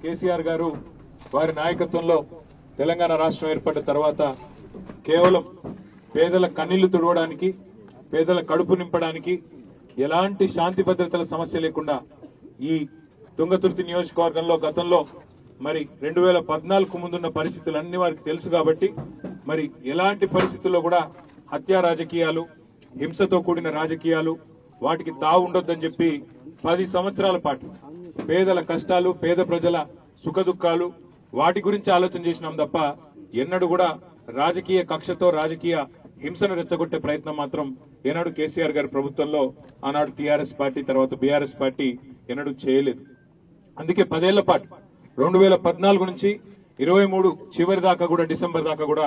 కేసీఆర్ గారు వారి నాయకత్వంలో తెలంగాణ రాష్ట్రం ఏర్పడిన తర్వాత కేవలం పేదల కన్నీళ్లు తుడవడానికి, పేదల కడుపు నింపడానికి ఎలాంటి శాంతి భద్రతల సమస్య లేకుండా ఈ తుంగతుర్తి నియోజకవర్గంలో గతంలో మరి 2014 ముందున్న పరిస్థితులన్నీ వారికి తెలుసు కాబట్టి మరి ఎలాంటి పరిస్థితుల్లో కూడా హత్యా రాజకీయాలు, హింసతో కూడిన రాజకీయాలు వాటికి తావు ఉండొద్దని చెప్పి 10 సంవత్సరాల పాటు పేదల కష్టాలు, పేద ప్రజల సుఖదుఖాలు వాటి గురించి ఆలోచన చేసినాం తప్ప ఎన్నడూ కూడా రాజకీయ కక్షతో రాజకీయ హింసను రెచ్చగొట్టే ప్రయత్నం మాత్రం ఏనాడు కేసీఆర్ గారి ప్రభుత్వంలో ఆనాడు టీఆర్ఎస్ పార్టీ తర్వాత బీఆర్ఎస్ పార్టీ ఎన్నడూ చేయలేదు. అందుకే 10 ఏళ్ల పాటు 2014 నుంచి 23 చివరి దాకా కూడా డిసెంబర్ దాకా కూడా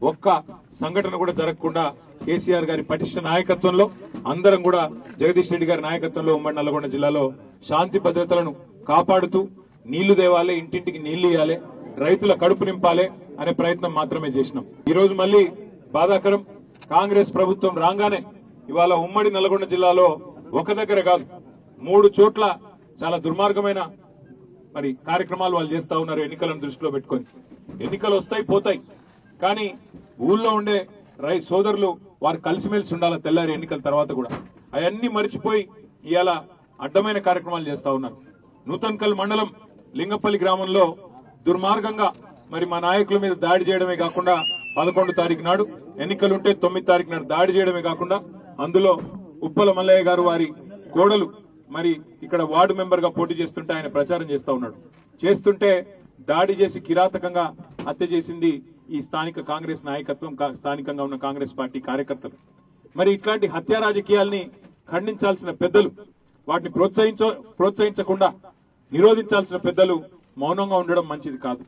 ఒక్క సంఘటన కూడా జరగకుండా కేసీఆర్ గారి పటిష్ట నాయకత్వంలో అందరం కూడా జగదీష్ రెడ్డి గారి నాయకత్వంలో ఉమ్మడి నల్గొండ జిల్లాలో శాంతి భద్రతలను కాపాడుతూ నీళ్లు దేవాలే, ఇంటింటికి నీళ్లు ఇవ్వాలి, రైతుల కడుపు నింపాలి అనే ప్రయత్నం మాత్రమే చేసినాం. ఈ రోజు మళ్ళీ బాధాకరం, కాంగ్రెస్ ప్రభుత్వం రాగానే ఇవాళ ఉమ్మడి నల్గొండ జిల్లాలో ఒక దగ్గర కాదు 3 చోట్ల చాలా దుర్మార్గమైన మరి కార్యక్రమాలు వాళ్ళు చేస్తా ఉన్నారు. ఎన్నికలను దృష్టిలో పెట్టుకొని ఎన్నికలు వస్తాయి పోతాయి, కానీ ఊళ్ళో ఉండే సోదరులు వారు కలిసిమెలిసి ఉండాలి తెల్లారి ఎన్నికల తర్వాత కూడా. అవన్నీ మర్చిపోయి ఇవాళ అడ్డమైన కార్యక్రమాలు చేస్తా ఉన్నారు. నూతన్కల్ మండలం లింగపల్లి గ్రామంలో దుర్మార్గంగా మరి మా నాయకుల మీద దాడి చేయడమే కాకుండా 11 తారీఖు నాడు ఎన్నికలుంటే 9 తారీఖు నాడు దాడి చేయడమే కాకుండా అందులో ఉప్పల మల్లయ్య గారు వారి కోడలు మరి ఇక్కడ వార్డు మెంబర్ గా పోటీ చేస్తుంటే ఆయన ప్రచారం చేస్తా ఉన్నాడు. చేస్తుంటే దాడి చేసి కిరాతకంగా హత్య చేసింది ఈ స్థానిక కాంగ్రెస్ నాయకత్వం, స్థానికంగా ఉన్న కాంగ్రెస్ పార్టీ కార్యకర్తలు. మరి ఇట్లాంటి హత్యా రాజకీయాల్ని ఖండించాల్సిన పెద్దలు, వాటిని ప్రోత్సహించకుండా నిరోధించాల్సిన పెద్దలు మౌనంగా ఉండడం మంచిది కాదు.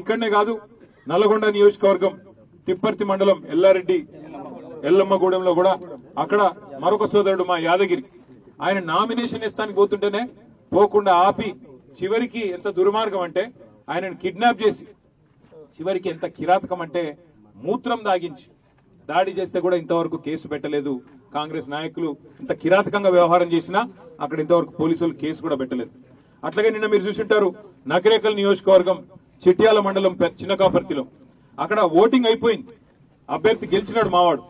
ఇక్కడనే కాదు, నల్గొండ నియోజకవర్గం తిప్పర్తి మండలం ఎల్లారెడ్డి ఎల్లమ్మగూడెంలో కూడా అక్కడ మరొక సోదరుడు మా యాదగిరి ఆయన నామినేషన్ ఇస్తానికి పోతుంటేనే పోకుండా ఆపి చివరికి ఎంత దుర్మార్గం అంటే ఆయనను కిడ్నాప్ చేసి చివరికి ఎంత కిరాతకం అంటే మూత్రం దాగించి దాడి చేస్తే కూడా ఇంతవరకు కేసు పెట్టలేదు. కాంగ్రెస్ నాయకులు ఇంత కిరాతకంగా వ్యవహారం చేసినా అక్కడ ఇంతవరకు పోలీసులు కేసు కూడా పెట్టలేదు. అట్లాగే నిన్న మీరు చూసింటారు నకరేకల్ నియోజకవర్గం చిట్యాల మండలం చిన్నకాపర్తిలో అక్కడ ఓటింగ్ అయిపోయింది. అభ్యర్థి గెలిచినాడు, మావాడు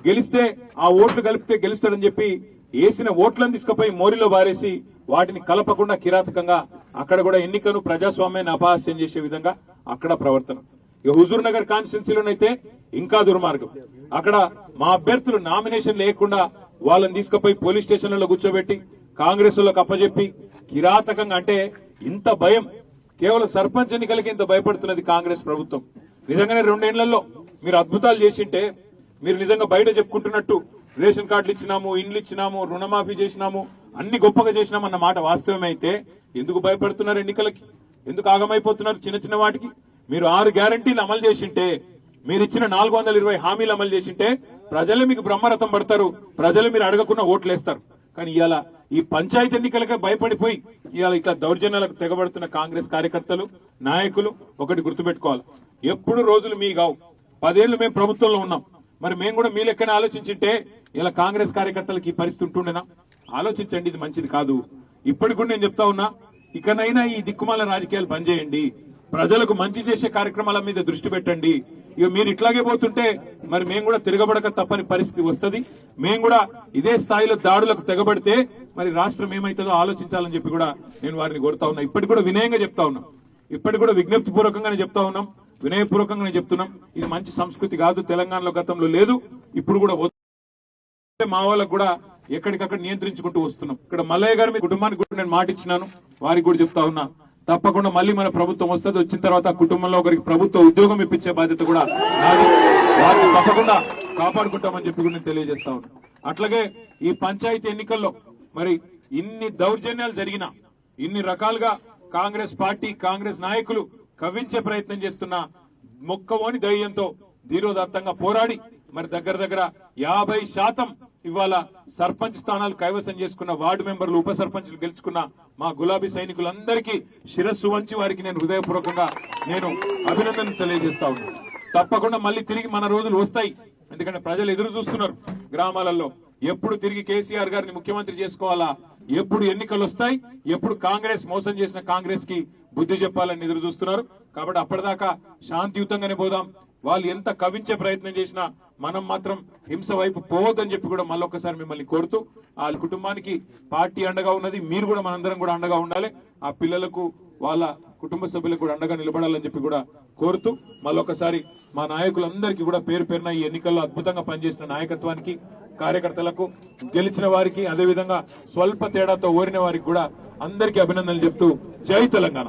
గెలిస్తే ఆ ఓట్లు కలిపితే గెలుస్తాడని చెప్పి వేసిన ఓట్లను తీసుకుపోయి మోరిలో బారేసి వాటిని కలపకుండా కిరాతకంగా అక్కడ కూడా ఎన్నికను ప్రజాస్వామ్యాన్ని అపహాస్యం చేసే విధంగా అక్కడ ప్రవర్తన. ఇక హుజూర్ నగర్ కాన్స్టిట్యున్సీలోనైతే ఇంకా దుర్మార్గం. అక్కడ మా అభ్యర్థులు నామినేషన్ లేకుండా వాళ్ళని తీసుకుపోయి పోలీస్ స్టేషన్లలో కూర్చోబెట్టి కాంగ్రెస్ వాళ్ళకి అప్పచెప్పి కిరాతకంగా, అంటే ఇంత భయం కేవలం సర్పంచ్ ఎన్నికలకి ఇంత భయపడుతున్నది కాంగ్రెస్ ప్రభుత్వం. నిజంగానే 2 ఏళ్లలో మీరు అద్భుతాలు చేసింటే, మీరు నిజంగా బయట చెప్పుకుంటున్నట్టు రేషన్ కార్డులు ఇచ్చినాము, ఇండ్లు ఇచ్చినాము, రుణమాఫీ చేసినాము, అన్ని గొప్పగా చేసినామన్న మాట వాస్తవమైతే ఎందుకు భయపడుతున్నారు? ఎన్నికలకి ఎందుకు ఆగమైపోతున్నారు? చిన్న చిన్న వాటికి మీరు 6 గ్యారంటీలు అమలు చేసింటే, మీరు ఇచ్చిన 420 హామీలు అమలు చేసింటే ప్రజలు మీకు బ్రహ్మరథం పడతారు, ప్రజలు మీరు అడగకుండా ఓట్లు వేస్తారు. కానీ ఇవాళ ఈ పంచాయతీ ఎన్నికలకే భయపడిపోయి ఇవాళ ఇట్లా దౌర్జన్యాలకు తెగబడుతున్న కాంగ్రెస్ కార్యకర్తలు, నాయకులు ఒకటి గుర్తుపెట్టుకోవాలి, ఎప్పుడు రోజులు మీ కావు. 10 ఏళ్లు మేము ప్రభుత్వంలో ఉన్నాం, మరి మేము కూడా మీ లెక్కనే ఆలోచించింటే ఇలా కాంగ్రెస్ కార్యకర్తలకు ఈ పరిస్థితి ఉంటుండేనా? ఆలోచించండి, ఇది మంచిది కాదు. ఇప్పటికి కూడా నేను చెప్తా ఉన్నా, ఇకనైనా ఈ దిక్కుమాల రాజకీయాలు బంద్ చేయండి, ప్రజలకు మంచి చేసే కార్యక్రమాల మీద దృష్టి పెట్టండి. ఇక మీరు ఇట్లాగే పోతుంటే మరి మేము కూడా తిరగబడక తప్పని పరిస్థితి వస్తుంది. మేము కూడా ఇదే స్థాయిలో దాడులకు తెగబడితే మరి రాష్ట్రం ఏమైతుందో ఆలోచించాలని చెప్పి కూడా నేను వారిని కోరుతా ఉన్నా. ఇప్పటికి కూడా వినయంగా చెప్తా ఉన్నాం, ఇప్పటికి కూడా విజ్ఞప్తి పూర్వకంగానే చెప్తా ఉన్నాం, వినయపూర్వకంగానే చెప్తున్నాం. ఇది మంచి సంస్కృతి కాదు, తెలంగాణలో గతంలో లేదు, ఇప్పుడు కూడా మా వాళ్ళకు కూడా ఎక్కడికక్కడ నియంత్రించుకుంటూ వస్తున్నాం. ఇక్కడ మల్లయ్య గారి మీ కుటుంబానికి కూడా నేను మాట ఇచ్చినాను, వారికి కూడా చెప్తా ఉన్నా, తప్పకుండా మళ్ళీ మన ప్రభుత్వం వస్తుంది, వచ్చిన తర్వాత ఆ కుటుంబంలో ఒకరికి ప్రభుత్వ ఉద్యోగం ఇప్పించే బాధ్యత కూడా నాది, వారిని తప్పకుండా కాపాడుకుంటామని చెప్పి కూడా నేను తెలియజేస్తా ఉన్నా. అట్లాగే ఈ పంచాయతీ ఎన్నికల్లో మరి ఇన్ని దౌర్జన్యాలు జరిగినా, ఇన్ని రకాలుగా కాంగ్రెస్ పార్టీ, కాంగ్రెస్ నాయకులు కవ్వించే ప్రయత్నం చేస్తున్న మొక్కవోని ధైర్యంతో ధీరోదాత్తంగా పోరాడి మరి దగ్గర 50% ఇవాళ సర్పంచ్ స్థానాలు కైవసం చేసుకున్న వార్డు మెంబర్లు, ఉప సర్పంచ్లు గెలుచుకున్న మా గులాబీ సైనికులందరికీ శిరస్సు వంచి వారికి నేను హృదయపూర్వకంగా నేను అభినందన తెలియజేస్తా ఉన్నాను. తప్పకుండా మళ్ళీ తిరిగి మన రోజులు వస్తాయి, ఎందుకంటే ప్రజలు ఎదురు చూస్తున్నారు. గ్రామాలలో ఎప్పుడు తిరిగి కేసీఆర్ గారిని ముఖ్యమంత్రి చేసుకోవాలా, ఎప్పుడు ఎన్నికలు వస్తాయి, ఎప్పుడు కాంగ్రెస్ మోసం చేసిన కాంగ్రెస్ కి బుద్ధి చెప్పాలని ఎదురు చూస్తున్నారు. కాబట్టి అప్పటిదాకా శాంతియుతంగానే పోదాం. వాళ్ళు ఎంత కవించే ప్రయత్నం చేసినా మనం మాత్రం హింస వైపు పోవద్దని చెప్పి కూడా మళ్ళొకసారి మిమ్మల్ని కోరుతూ, వాళ్ళ కుటుంబానికి పార్టీ అండగా ఉన్నది, మీరు కూడా మనందరం కూడా అండగా ఉండాలి. ఆ పిల్లలకు వాళ్ళ కుటుంబ సభ్యులకు కూడా అండగా నిలబడాలని చెప్పి కూడా కోరుతూ, మళ్ళొకసారి మా నాయకులందరికీ కూడా పేరు పేరున ఈ ఎన్నికల్లో అద్భుతంగా పనిచేసిన నాయకత్వానికి, కార్యకర్తలకు, గెలిచిన వారికి, అదేవిధంగా స్వల్ప తేడాతో ఓరిన వారికి కూడా అందరికీ అభినందనలు చెప్తూ జై తెలంగాణ.